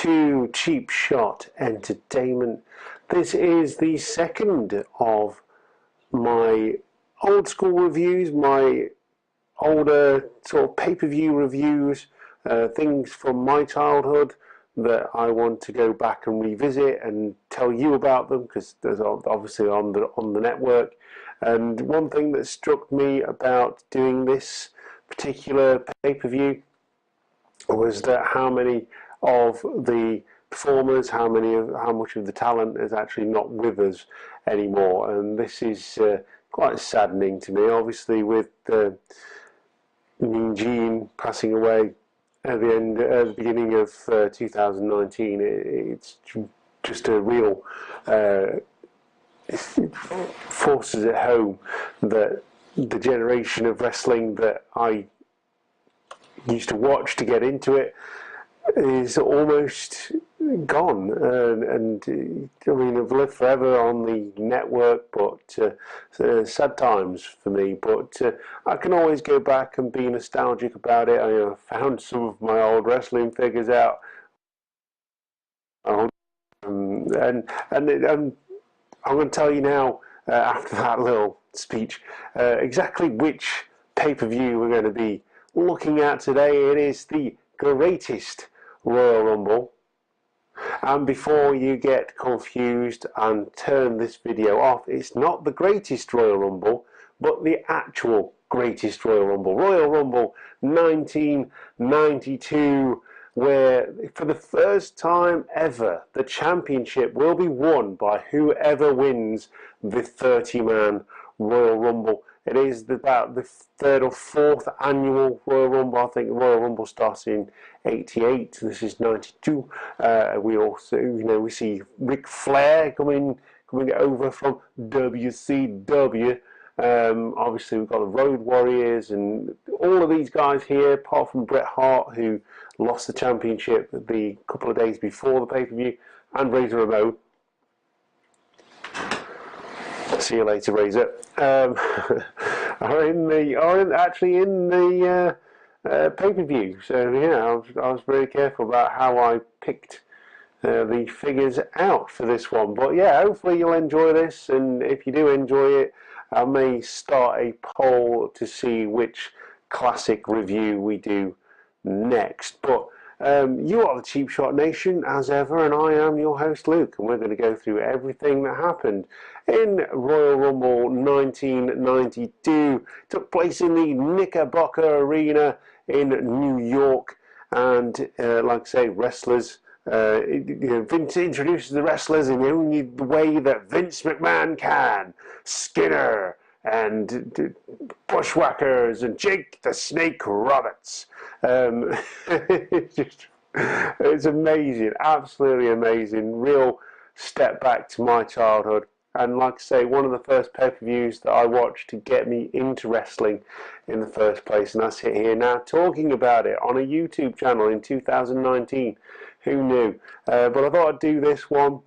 to Cheap Shot Entertainment. This is the second of my old school reviews, my older sort of pay-per-view reviews, things from my childhood that I want to go back and revisit and tell you about them, because there's obviously on the network. And one thing that struck me about doing this particular pay-per-view was that how many of the performers, how much of the talent is actually not with us anymore, and this is quite saddening to me. Obviously, with Mean Gene passing away at the beginning of 2019, it's just a real it forces it home that the generation of wrestling that I used to watch to get into it is almost gone, and I mean, I've lived forever on the network, but sad times for me. But I can always go back and be nostalgic about it. I found some of my old wrestling figures out, and I'm going to tell you now, after that little speech, exactly which pay-per-view we're going to be looking at today. It is the greatest Royal Rumble. And before you get confused and turn this video off, it's not the greatest Royal Rumble, but the actual greatest Royal Rumble. Royal Rumble 1992, where for the first time ever, the championship will be won by whoever wins the 30-man Royal Rumble. It is about the third or fourth annual Royal Rumble. I think the Royal Rumble starts in '88. This is '92. We also, we see Ric Flair coming over from WCW. Obviously, we've got the Road Warriors and all of these guys here, apart from Bret Hart, who lost the championship the couple of days before the pay-per-view, and Razor Ramon. See you later, Razor. Are actually in the pay-per-view. So yeah, I was very careful about how I picked the figures out for this one. But yeah, hopefully you'll enjoy this, and if you do enjoy it, I may start a poll to see which classic review we do next. But you are the Cheap Shot Nation, as ever, and I am your host, Luke, and we're going to go through everything that happened in Royal Rumble 1992. It took place in the Knickerbocker Arena in New York, and like I say, wrestlers. Vince introduces the wrestlers in the only way that Vince McMahon can. Skinner and Bushwhackers and Jake the Snake Roberts. It's amazing, absolutely amazing. Real step back to my childhood. And like I say, one of the first pay-per-views that I watched to get me into wrestling in the first place. And I sit here now talking about it on a YouTube channel in 2019. Who knew? But I thought I'd do this one,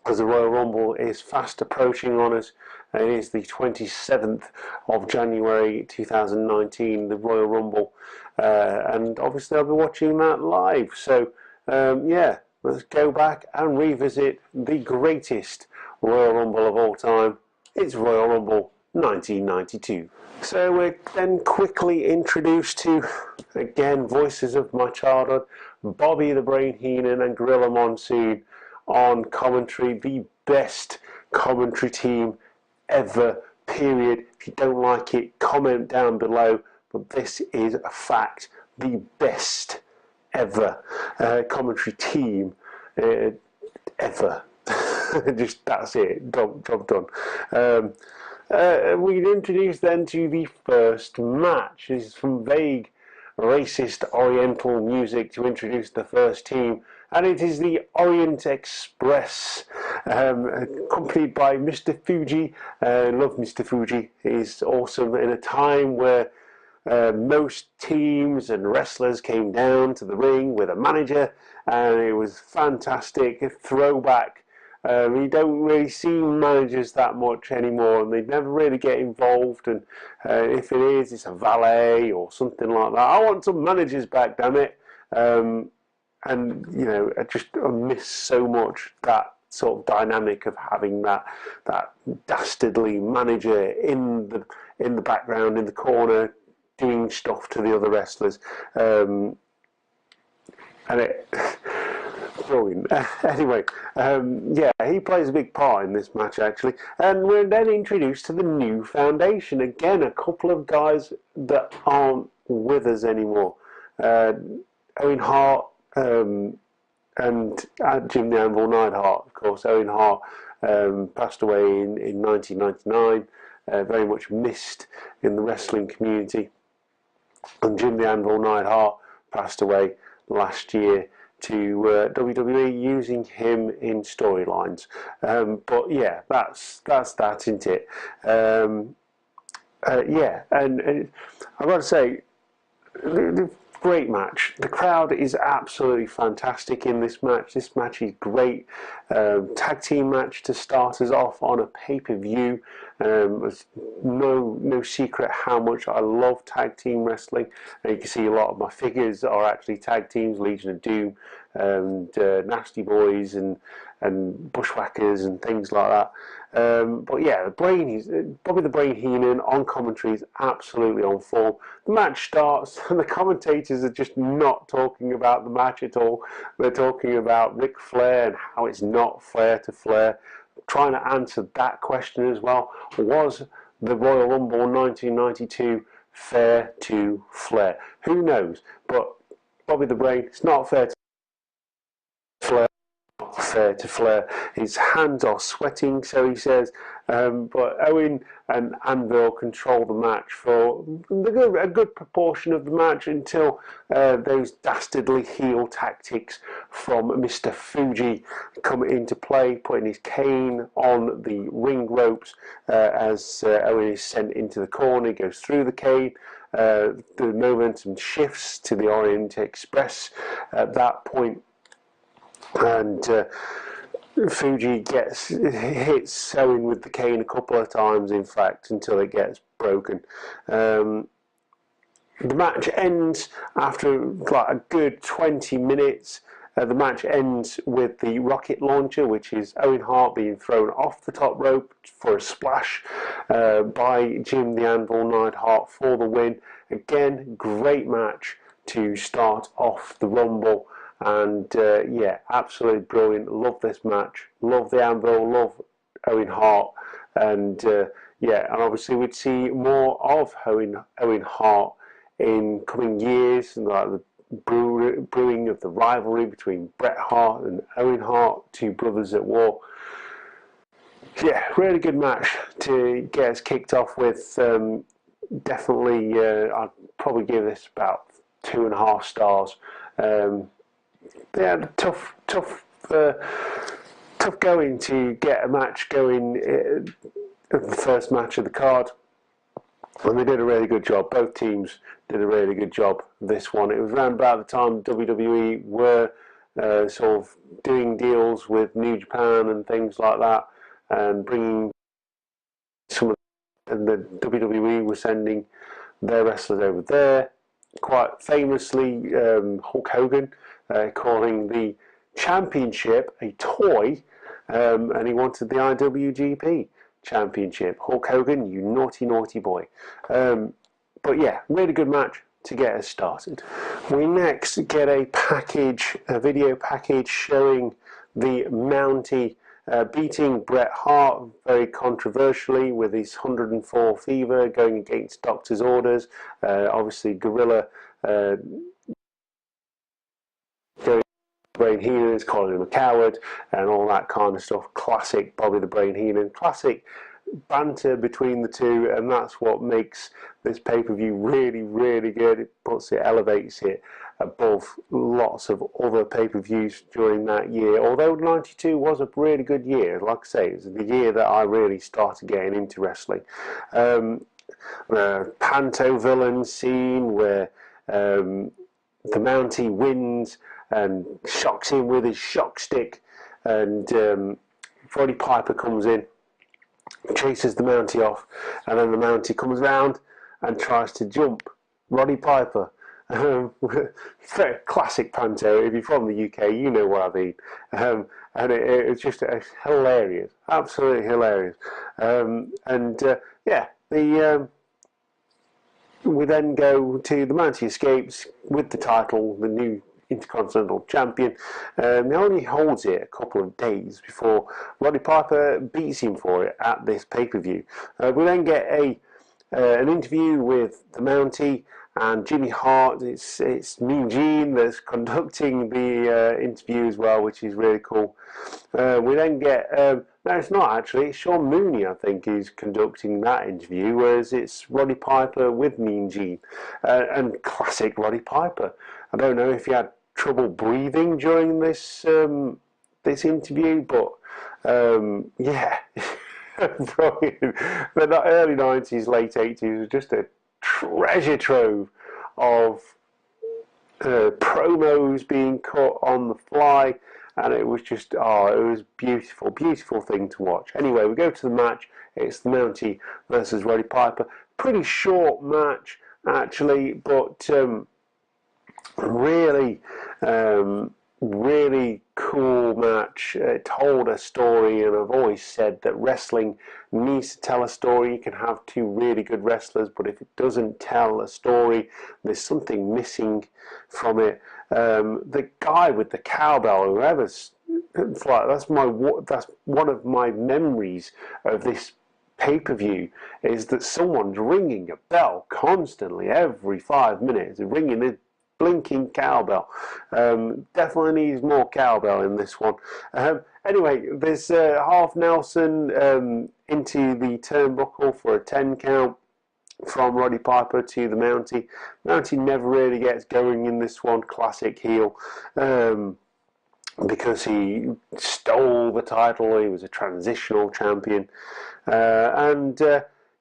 as the Royal Rumble is fast approaching on us. It is the 27th of January 2019, the Royal Rumble. And obviously I'll be watching that live. So yeah, let's go back and revisit the greatest Royal Rumble of all time. It's Royal Rumble 1992. So we're then quickly introduced to, again, voices of my childhood, Bobby the Brain Heenan and Gorilla Monsoon on commentary. The best commentary team ever, period. If you don't like it, comment down below, but this is a fact. The best ever commentary team ever. Just that's it. Job done. We introduced then to the first match. This is from vague, racist Oriental music to introduce the first team, and it is the Orient Express, accompanied by Mr. Fuji. Love Mr. Fuji. He's awesome in a time where most teams and wrestlers came down to the ring with a manager, and it was fantastic. A throwback. You don't really see managers that much anymore, and they never really get involved, and if it is, it's a valet or something like that. I want some managers back, damn it. you know, I miss so much that sort of dynamic of having that dastardly manager in the background, in the corner, doing stuff to the other wrestlers, and it brilliant. Anyway, yeah, he plays a big part in this match actually, and we're then introduced to the new foundation. Again, a couple of guys that aren't with us anymore. Owen Hart and Jim the Anvil Neidhart, of course. Owen Hart passed away in 1999, very much missed in the wrestling community. And Jim the Anvil Neidhart passed away last year to WWE, using him in storylines. But yeah, that's that, isn't it? Yeah, and I've got to say, great match. The crowd is absolutely fantastic in this match. This match is great. Tag team match to start us off on a pay-per-view. It's no secret how much I love tag team wrestling. And you can see a lot of my figures are actually tag teams: Legion of Doom and Nasty Boys and Bushwhackers and things like that. But yeah, Bobby the Brain Heenan on commentary is absolutely on form. The match starts and the commentators are just not talking about the match at all. They're talking about Ric Flair and how it's not fair to Flair, trying to answer that question as well. Was the Royal Rumble 1992 fair to Flair? Who knows? But Bobby the Brain, it's not fair to Flair. Fair to Flair. His hands are sweating, so he says, but Owen and Anvil control the match for a good proportion of the match until those dastardly heel tactics from Mr. Fuji come into play, putting his cane on the ring ropes as Owen is sent into the corner. He goes through the cane. The momentum shifts to the Orient Express at that point, and Fuji hits Owen with the cane a couple of times, in fact, until it gets broken. The match ends after like a good 20 minutes. The match ends with the rocket launcher, which is Owen Hart being thrown off the top rope for a splash by Jim the Anvil Neidhart for the win. Again, great match to start off the Rumble. And yeah, absolutely brilliant. Love this match. Love the Anvil. Love Owen Hart. And yeah, and obviously we'd see more of Owen Hart in coming years, and like the brewing of the rivalry between Bret Hart and Owen Hart, two brothers at war. Yeah, really good match to get us kicked off with. Definitely, I'd probably give this about 2.5 stars. They had tough going to get a match going at the first match of the card, and they did a really good job. Both teams did a really good job this one. It was around about the time WWE were sort of doing deals with New Japan and things like that, and bringing some of the WWE were sending their wrestlers over there. Quite famously, Hulk Hogan calling the championship a toy, and he wanted the IWGP championship. Hulk Hogan, you naughty, naughty boy. But yeah, really good match to get us started. We next get a video package showing the Mountie beating Bret Hart very controversially with his 104 fever, going against doctor's orders. Obviously, Gorilla Brain Heenan is calling him a coward and all that kind of stuff. Classic Bobby the Brain Heenan, classic banter between the two, and that's what makes this pay-per-view really, really good. It elevates it above lots of other pay-per-views during that year. Although 92 was a really good year, like I say, it was the year that I really started getting into wrestling. The Panto villain scene where the Mountie wins and shocks him with his shock stick, and Roddy Piper comes in, chases the Mountie off, and then the Mountie comes round and tries to jump Roddy Piper, Classic panto. If you're from the UK, you know what I mean. And it's just hilarious, absolutely hilarious. Yeah, we then go to the Mountie escapes with the title, the new Intercontinental Champion. He only holds it a couple of days before Roddy Piper beats him for it at this pay-per-view. We then get an interview with the Mountie and Jimmy Hart. It's Mean Gene that's conducting the interview as well, which is really cool. We then get no, it's not actually. It's Sean Mooney, I think, is conducting that interview, whereas it's Roddy Piper with Mean Gene, and classic Roddy Piper. I don't know if he had trouble breathing during this this interview, but yeah. Brilliant. The early 90s, late 80s was just a treasure trove of promos being cut on the fly, and it was just, oh, it was beautiful, beautiful thing to watch. Anyway, we go to the match. It's the Mountie versus Roddy Piper. Pretty short match, actually, but really, really cool match. It told a story, and I've always said that wrestling needs to tell a story. You can have two really good wrestlers, but if it doesn't tell a story, there's something missing from it. The guy with the cowbell, whoever's, it's like, that's one of my memories of this pay-per-view, is that someone's ringing a bell constantly every 5 minutes, ringing the blinking cowbell. Definitely needs more cowbell in this one. Anyway, there's half Nelson into the turnbuckle for a 10 count from Roddy Piper to the Mountie. Mountie never really gets going in this one. Classic heel. Because he stole the title, he was a transitional champion.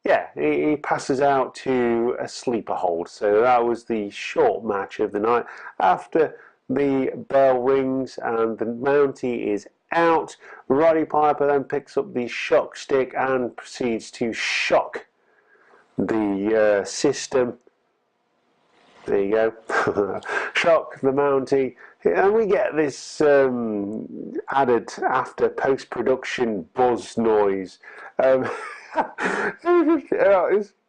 Yeah, he passes out to a sleeper hold. So that was the short match of the night. After the bell rings and the Mountie is out, Roddy Piper then picks up the shock stick and proceeds to shock the system. There you go. Shock the Mountie. And we get this added after post-production buzz noise.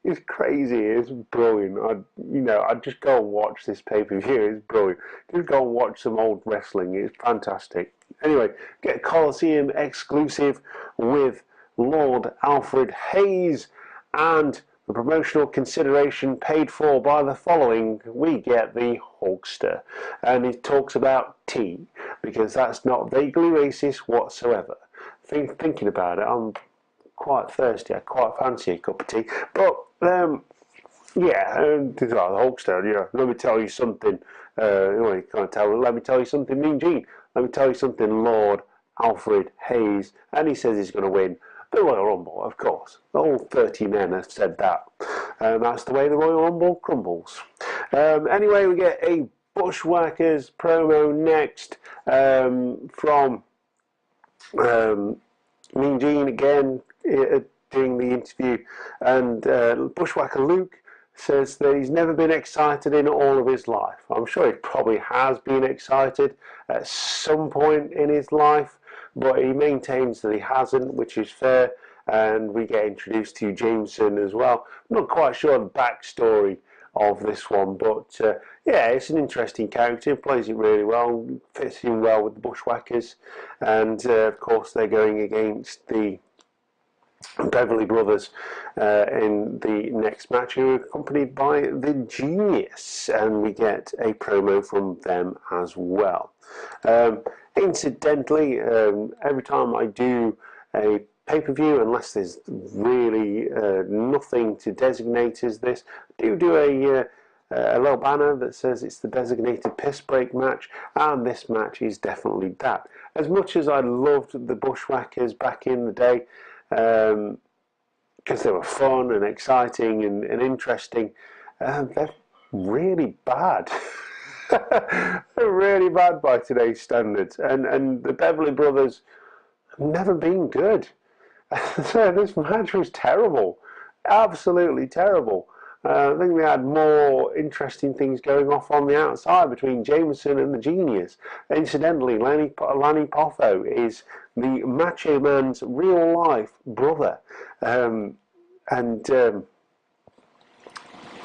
It's crazy. It's brilliant. I'd just go and watch this pay-per-view. It's brilliant. Just go and watch some old wrestling. It's fantastic. Anyway, get a Coliseum exclusive with Lord Alfred Hayes, and the promotional consideration paid for by the following. We get the Hulkster, and he talks about tea, because that's not vaguely racist whatsoever. Thinking about it, I'm quite thirsty. I quite fancy a cup of tea. But yeah, the Hulkster. Yeah, let me tell you something. You can't tell. Let me tell you something, Mean Gene. Let me tell you something, Lord Alfred Hayes. And he says he's going to win the Royal Rumble, of course. All 30 men have said that. That's the way the Royal Rumble crumbles. Anyway, we get a Bushwhackers promo next from Mean Gene again during the interview, and Bushwhacker Luke says that he's never been excited in all of his life. I'm sure he probably has been excited at some point in his life, but he maintains that he hasn't, which is fair. And we get introduced to Jameson as well. I'm not quite sure the backstory of this one, but yeah, it's an interesting character. He plays it really well, fits in well with the Bushwhackers, and of course they're going against the Beverly Brothers in the next match, who are accompanied by the Genius, and we get a promo from them as well. Incidentally, every time I do a pay-per-view, unless there's really nothing to designate as this, I do a little banner that says it's the designated piss break match, and this match is definitely that. As much as I loved the Bushwhackers back in the day, because they were fun and exciting and interesting, they're really bad. They're really bad by today's standards, and the Beverly Brothers have never been good. This match was terrible, absolutely terrible. I think they had more interesting things going off on the outside between Jameson and the Genius. Incidentally, Lanny Poffo is the Macho Man's real life brother.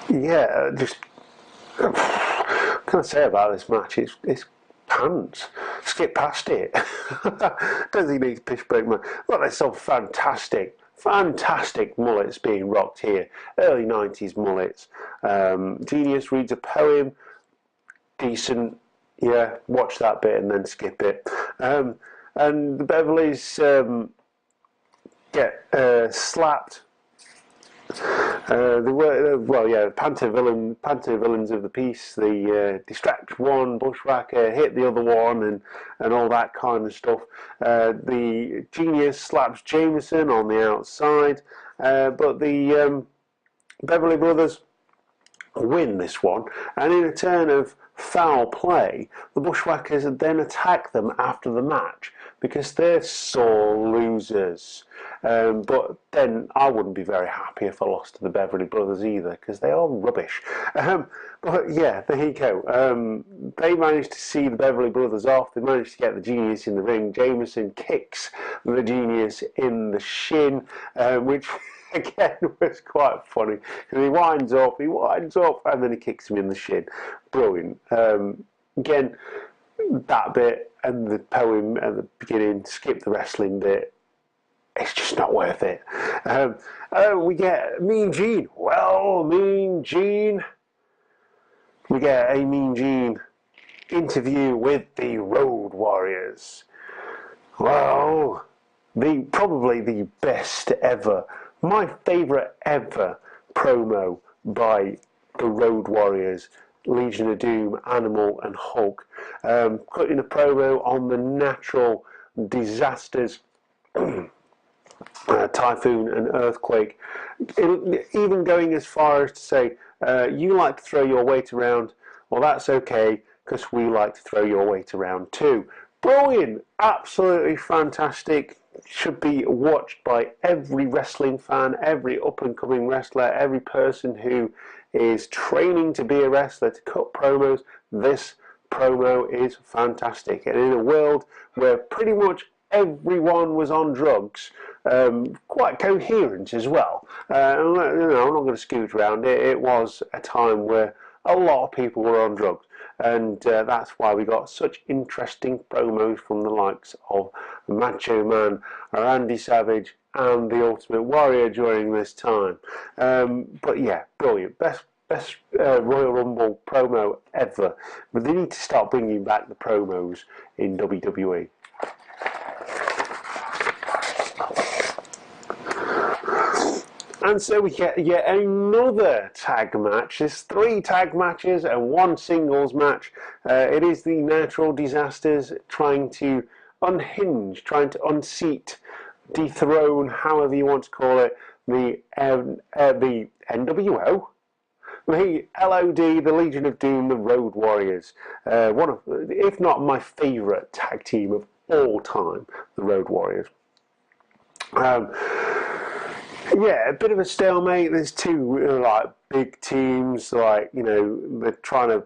Yeah, just what can I say about this match? It's pants. Skip past it. Don't think it needs pish break man. Look, there's some fantastic mullets being rocked here. Early 90s mullets. Genius reads a poem. Decent. Yeah, watch that bit and then skip it. And the Beverleys get slapped. They were panto villains of the piece. They distract one bushwhacker, hit the other one, and all that kind of stuff. The Genius slaps Jameson on the outside, but the Beverly Brothers win this one, and in a turn of foul play, the Bushwhackers then attack them after the match because they're sore losers. But then I wouldn't be very happy if I lost to the Beverly Brothers either, because they are rubbish. But yeah, there you go. They managed to see the Beverly Brothers off. They managed to get the Genius in the ring. Jameson kicks the Genius in the shin, which again was quite funny. He winds up, and then he kicks him in the shin. Brilliant. Again, that bit and the poem at the beginning, skip the wrestling bit. It's just not worth it. We get Mean Gene. Well, Mean Gene. We get a Mean Gene interview with the Road Warriors. Well, probably the best ever, my favourite ever promo by the Road Warriors, Legion of Doom, Animal and Hulk, cutting a promo on the natural disasters, typhoon and earthquake, even going as far as to say, you like to throw your weight around, well that's okay, because we like to throw your weight around too. Brilliant, absolutely fantastic, should be watched by every wrestling fan, every up-and-coming wrestler, every person who is training to be a wrestler, to cut promos. This promo is fantastic, and in a world where pretty much everyone was on drugs, quite coherent as well. I'm not going to scoot around it. It was a time where a lot of people were on drugs, and that's why we got such interesting promos from the likes of Macho Man, Randy Savage, and the Ultimate Warrior during this time. But yeah, brilliant. Best Royal Rumble promo ever. But they need to start bringing back the promos in WWE. And so we get yet another tag match. There's 3 tag matches and 1 singles match. It is the Natural Disasters trying to unhinge, trying to unseat, dethrone, however you want to call it, the NWO, the LOD, the Legion of Doom, the Road Warriors. One of, if not my favourite tag team of all time, the Road Warriors. Yeah, a bit of a stalemate. There's 2 like big teams, like, you know, they're trying to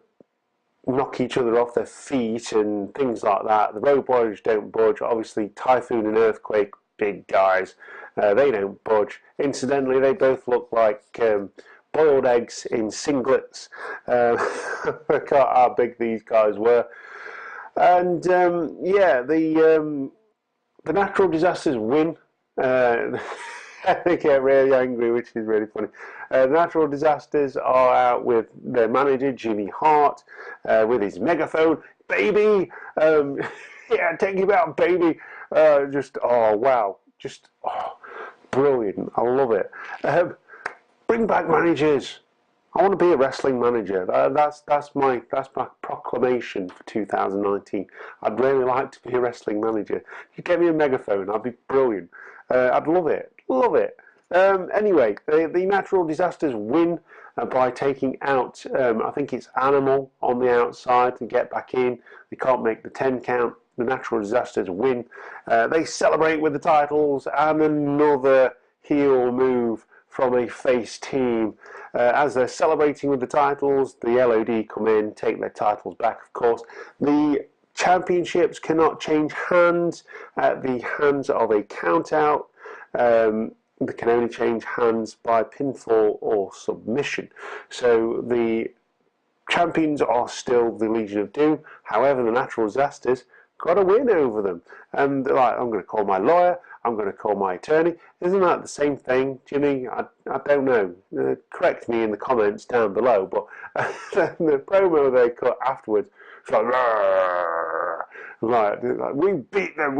knock each other off their feet and things like that. The Road Warriors don't budge. Obviously, Typhoon and Earthquake, big guys, they don't budge. Incidentally, they both look like boiled eggs in singlets. I forgot how big these guys were. And yeah, the Natural Disasters win. They get really angry, which is really funny. The Natural Disasters are out with their manager, Jimmy Hart, with his megaphone. Baby! Yeah, take him out, baby! Just, oh, wow. Just, oh, brilliant. I love it. Bring back managers. I want to be a wrestling manager. That's my proclamation for 2019. I'd really like to be a wrestling manager. You get me a megaphone, I'd be brilliant. I'd love it. Love it. Anyway, the Natural Disasters win by taking out, I think it's Animal on the outside to get back in. They can't make the 10 count. The Natural Disasters win. They celebrate with the titles, and another heel move from a face team. As they're celebrating with the titles, the LOD come in, take their titles back, of course. The championships cannot change hands at the hands of a countout. They can only change hands by pinfall or submission. So the champions are still the Legion of Doom. However, the Natural Disasters got a win over them. And they're like, I'm going to call my lawyer, I'm going to call my attorney. Isn't that the same thing, Jimmy? I don't know. Correct me in the comments down below. But the promo they cut afterwards, it's like, we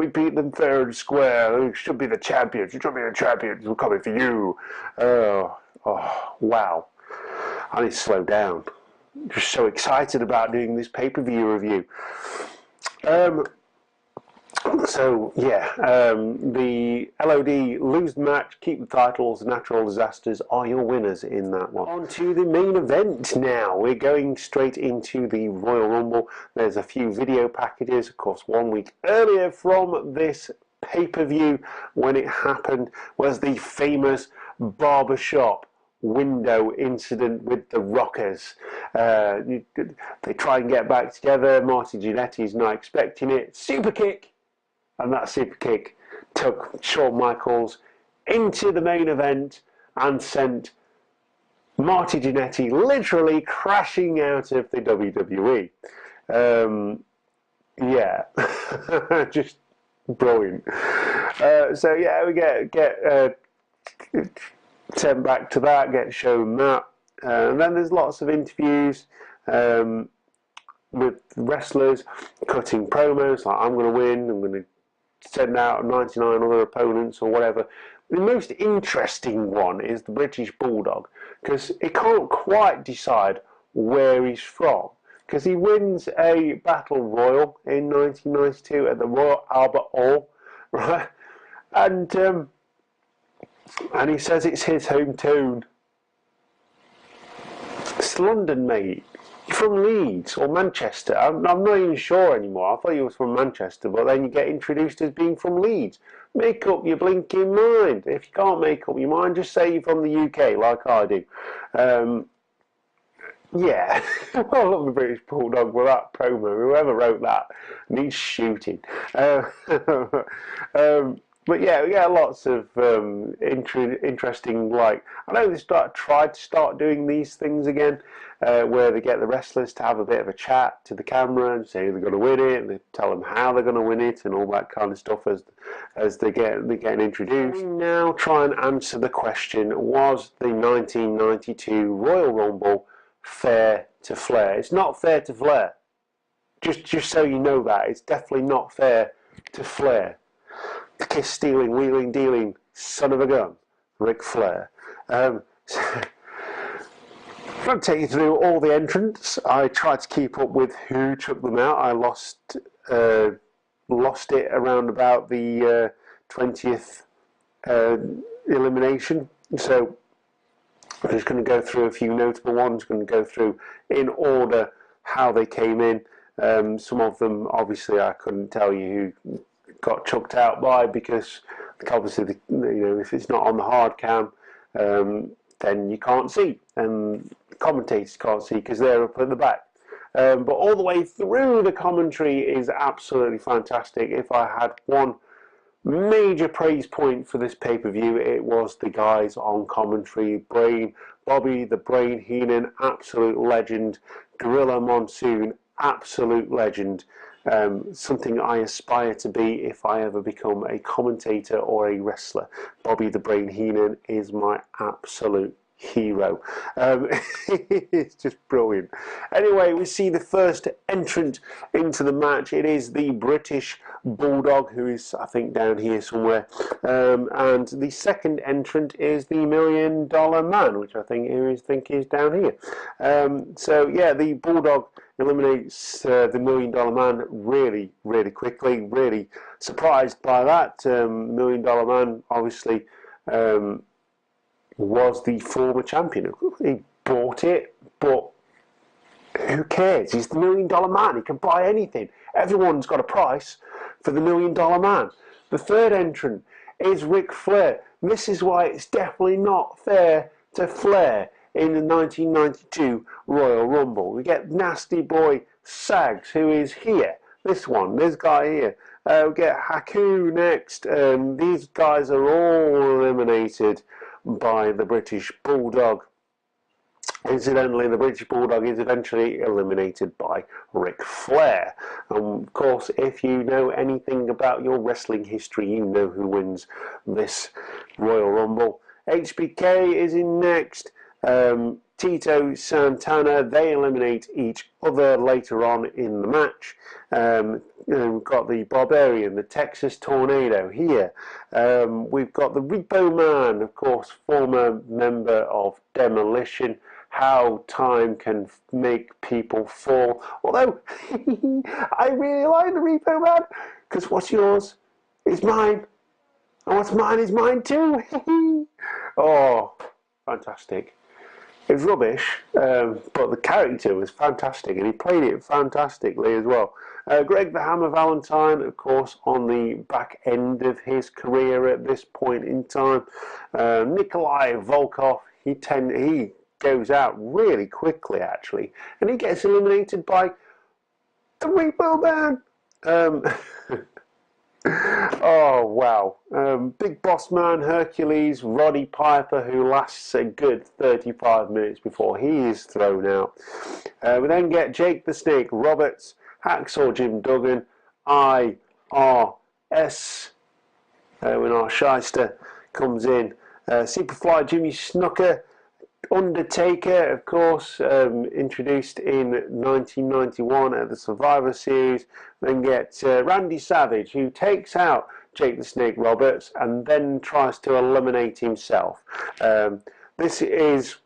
beat them fair and square. We should be the champions. You should be the champions. We're coming for you. Oh, wow. I need to slow down. Just so excited about doing this pay-per-view review. So yeah, the LOD lose the match, keep the titles. Natural Disasters are your winners in that one. On to the main event now. We're going straight into the Royal Rumble. There's a few video packages, of course. 1 week earlier from this pay-per-view, when it happened, was the famous barbershop window incident with the Rockers. They try and get back together. Marty Jannetty's not expecting it. Super kick, and that super kick took Shawn Michaels into the main event and sent Marty Jannetty literally crashing out of the WWE. Yeah, just brilliant. So yeah, we get sent back to that, get shown that, and then there's lots of interviews with wrestlers cutting promos like, I'm going to win, I'm going to send out 99 other opponents or whatever. The most interesting one is the British Bulldog, because he can't quite decide where he's from, because he wins a Battle Royal in 1992 at the Royal Albert Hall, right? And he says it's his hometown. It's London, mate. You're from Leeds or Manchester. I'm not even sure anymore. I thought you was from Manchester, but then you get introduced as being from Leeds. Make up your blinking mind. If you can't make up your mind, just say you're from the UK, like I do. Yeah, I love the British Bulldog with that promo. Whoever wrote that needs shooting. But yeah, we get lots of interesting, like, I know they tried to start doing these things again, where they get the wrestlers to have a bit of a chat to the camera and say they're going to win it, and they tell them how they're going to win it and all that kind of stuff as they're getting introduced. We now try and answer the question, was the 1992 Royal Rumble fair to Flair? It's not fair to Flair. Just so you know that. It's definitely not fair to Flair. The kiss-stealing, wheeling-dealing son of a gun, Ric Flair. I'm going to take you through all the entrants. I tried to keep up with who took them out. I lost it around about the 20th elimination. So I'm just going to go through a few notable ones. I'm going to go through in order how they came in. Some of them, obviously, I couldn't tell you who got chucked out by, because obviously, if it's not on the hard cam, then you can't see, and the commentators can't see because they're up at the back. But all the way through, the commentary is absolutely fantastic. If I had one major praise point for this pay-per-view, it was the guys on commentary. Bobby the Brain Heenan, absolute legend. Gorilla Monsoon, absolute legend. Something I aspire to be if I ever become a commentator or a wrestler. Bobby the Brain Heenan is my absolute hero. It's just brilliant. Anyway, we see the first entrant into the match. It is the British Bulldog, who is, I think, down here somewhere. And the second entrant is the $1 Million Man, which I think is down here. So yeah, the Bulldog eliminates the $1 Million Man really, really quickly. Really surprised by that. $1 Million Man, obviously, was the former champion. He bought it, but who cares? He's the $1 Million Man. He can buy anything. Everyone's got a price for the $1 Million Man. The third entrant is Ric Flair. This is why it's definitely not fair to Flair in the 1992 Royal Rumble. We get Nasty Boy Sags, who is here. This guy here. We get Haku next. These guys are all eliminated by the British Bulldog. Incidentally, the British Bulldog is eventually eliminated by Ric Flair. Of course, if you know anything about your wrestling history, you know who wins this Royal Rumble. HBK is in next. Tito Santana, they eliminate each other later on in the match. We've got the Barbarian, the Texas Tornado here. We've got the Repo Man, of course, former member of Demolition. How time can make people fall. Although, I really like the Repo Man, because what's yours is mine. And what's mine is mine too. Oh, fantastic. It was rubbish, but the character was fantastic, and he played it fantastically as well. Greg the Hammer Valentine, of course, on the back end of his career at this point in time. Nikolai Volkov, he goes out really quickly, actually, and he gets eliminated by the Repo Man. Oh, wow. Big Boss Man, Hercules, Roddy Piper, who lasts a good 35 minutes before he is thrown out. We then get Jake the Snake Roberts, Hacksaw Jim Duggan, IRS, when our shyster comes in. Superfly Jimmy Snuka, Undertaker, of course, introduced in 1991 at the Survivor Series. Then get Randy Savage, who takes out Jake the Snake Roberts and then tries to eliminate himself. This is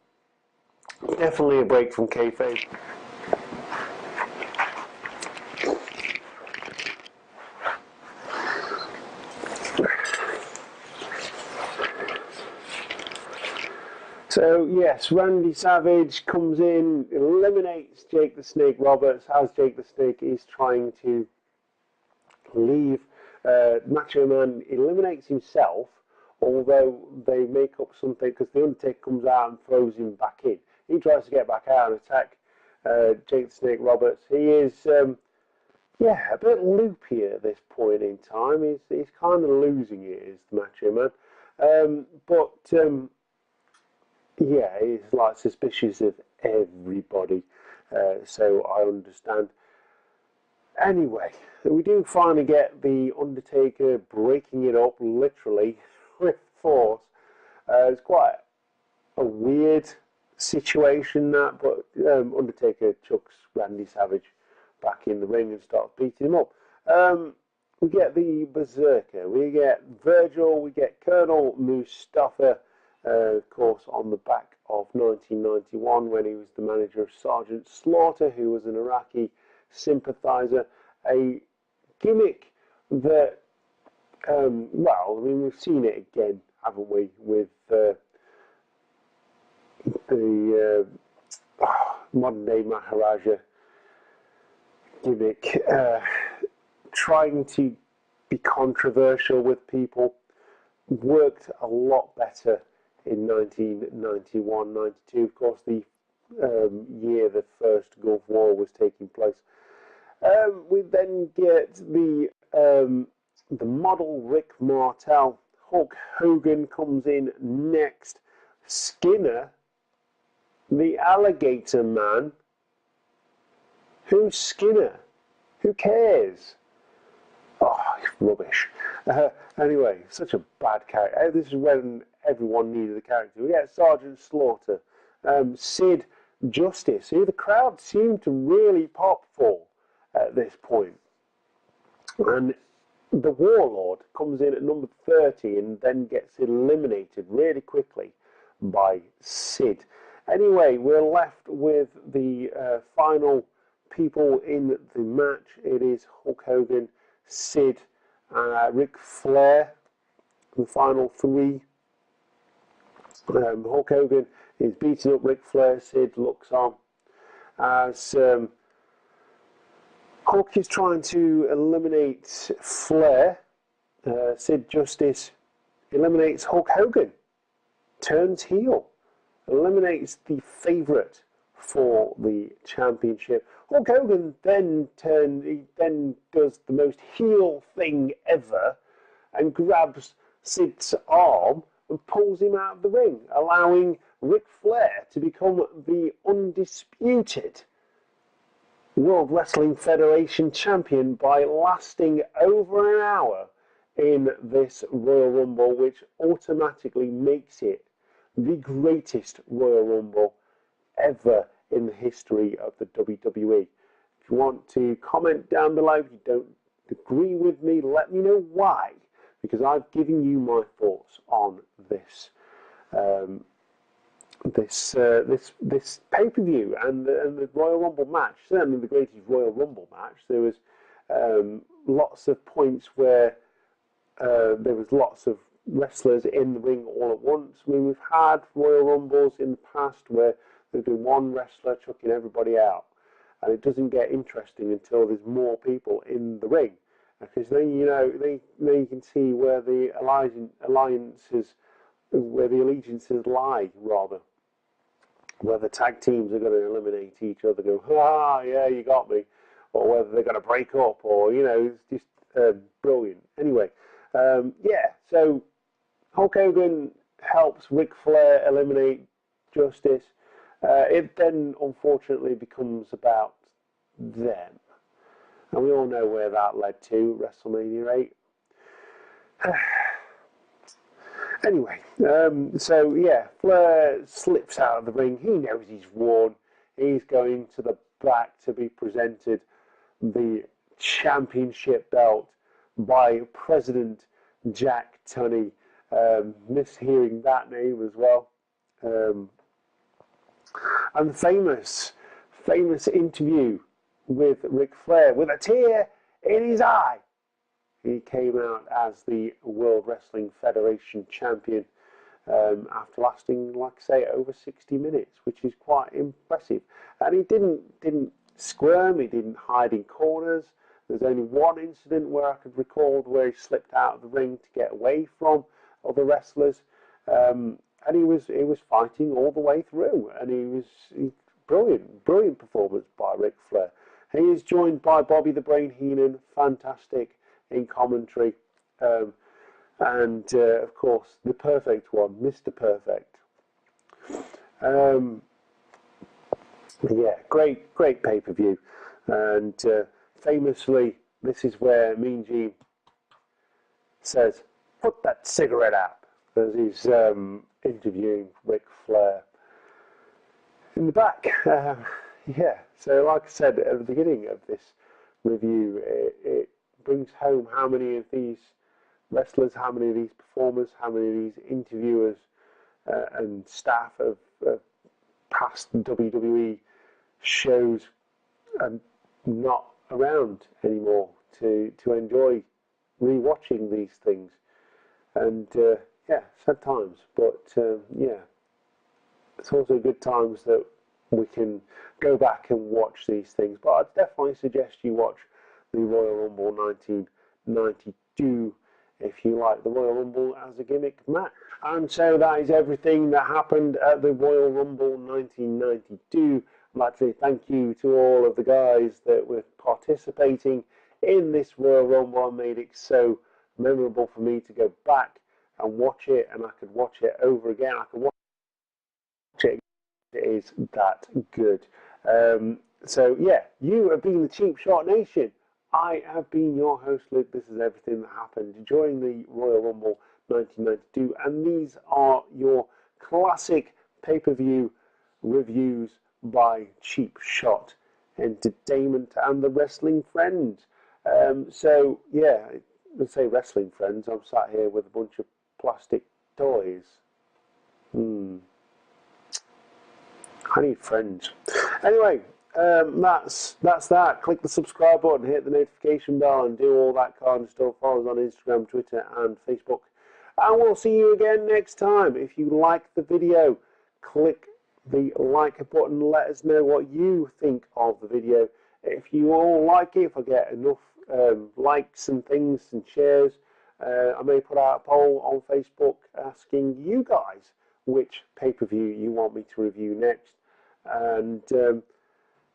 definitely a break from kayfabe. So yes, Randy Savage comes in, eliminates Jake the Snake Roberts, as Jake the Snake is trying to leave. Macho Man eliminates himself, although they make up something because the Undertaker comes out and throws him back in. He tries to get back out and attack Jake the Snake Roberts. He is, a bit loopy at this point in time. He's kind of losing it, is the Macho Man. Yeah, he's like suspicious of everybody, so I understand. Anyway, we do finally get the Undertaker breaking it up, literally, with force. It's quite a weird situation, that, but Undertaker chucks Randy Savage back in the ring and starts beating him up. We get the Berserker, we get Virgil, we get Colonel Mustafa, of course, on the back of 1991 when he was the manager of Sergeant Slaughter, who was an Iraqi sympathizer. A gimmick that, we've seen it again, haven't we, with the modern-day Maharaja gimmick, trying to be controversial with people. Worked a lot better in 1991-92, of course, the year the first Gulf War was taking place. We then get the model Rick Martel. Hulk Hogan comes in next. Skinner, the Alligator Man. Who's Skinner? Who cares? Oh, rubbish. Anyway, such a bad character. This is when everyone needed a character. We get Sergeant Slaughter, Sid Justice, who the crowd seemed to really pop for at this point. And the Warlord comes in at number 30 and then gets eliminated really quickly by Sid. Anyway, we're left with the final people in the match. It is Hulk Hogan, Sid, Ric Flair, the final three. Hulk Hogan is beating up Ric Flair. Sid looks on as Hulk is trying to eliminate Flair. Sid Justice eliminates Hulk Hogan, turns heel, eliminates the favourite for the championship. Hulk Hogan then does the most heel thing ever and grabs Sid's arm and pulls him out of the ring, allowing Ric Flair to become the undisputed World Wrestling Federation champion by lasting over an hour in this Royal Rumble, which automatically makes it the greatest Royal Rumble ever in the history of the WWE. If you want to comment down below, if you don't agree with me, let me know why, because I've given you my thoughts on this this pay-per-view and the Royal Rumble match. Certainly the greatest Royal Rumble match. There was lots of points where there was lots of wrestlers in the ring all at once. I mean, we've had Royal Rumbles in the past where there's been one wrestler chucking everybody out, and it doesn't get interesting until there's more people in the ring, because then then you can see where the allegiances lie, rather, where the tag teams are going to eliminate each other, go, ah, yeah, you got me, or whether they're going to break up, or it's just brilliant. Anyway, so Hulk Hogan helps Ric Flair eliminate Justice. It then, unfortunately, becomes about them. And we all know where that led to, WrestleMania 8. Anyway, so yeah, Flair slips out of the ring. He knows he's won. He's going to the back to be presented the championship belt by President Jack Tunney. Mishearing that name as well. And the famous interview with Ric Flair with a tear in his eye. He came out as the World Wrestling Federation champion after lasting, like I say, over 60 minutes, which is quite impressive. And he didn't squirm, he didn't hide in corners. There's only one incident where I could recall where he slipped out of the ring to get away from other wrestlers. And he was fighting all the way through, and he was brilliant performance by Ric Flair. He is joined by Bobby the Brain Heenan, fantastic in commentary, and of course the perfect one, Mr. Perfect. Yeah, great pay-per-view, and famously, this is where Mean Gene says, "Put that cigarette out," as he's interviewing Ric Flair. In the back, yeah, so like I said at the beginning of this review, it brings home how many of these wrestlers, how many of these performers, how many of these interviewers and staff of past WWE shows are not around anymore to enjoy rewatching these things. And yeah, sad times, but yeah, it's also good times that we can go back and watch these things. But I'd definitely suggest you watch the Royal Rumble 1992 if you like the Royal Rumble as a gimmick match. And so that is everything that happened at the Royal Rumble 1992. I'd like to say thank you to all of the guys that were participating in this Royal Rumble. I made it so memorable for me to go back and watch it, and I could watch it over again. I could watch it. It is that good. So yeah, you have been the Cheap Shot Nation. I have been your host, Luke. This is everything that happened during the Royal Rumble 1992, and these are your classic pay-per-view reviews by Cheap Shot Entertainment and the Wrestling Friends. So yeah, let's say Wrestling Friends. I'm sat here with a bunch of plastic toys. I need friends. Anyway, that's that. Click the subscribe button, hit the notification bell, and do all that kind of stuff. Follow us on Instagram, Twitter, and Facebook. And we'll see you again next time. If you like the video, click the like button. Let us know what you think of the video. If you all like it, if I get enough likes and things and shares, I may put out a poll on Facebook asking you guys which pay-per-view you want me to review next, and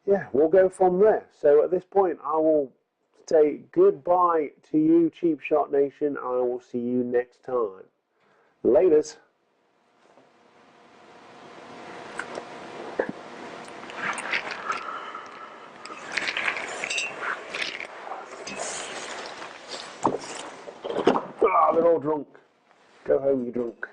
yeah, we'll go from there. So at this point, I will say goodbye to you, Cheap Shot Nation. I will see you next time. Laters. Ah, they're all drunk. Go home, you drunk.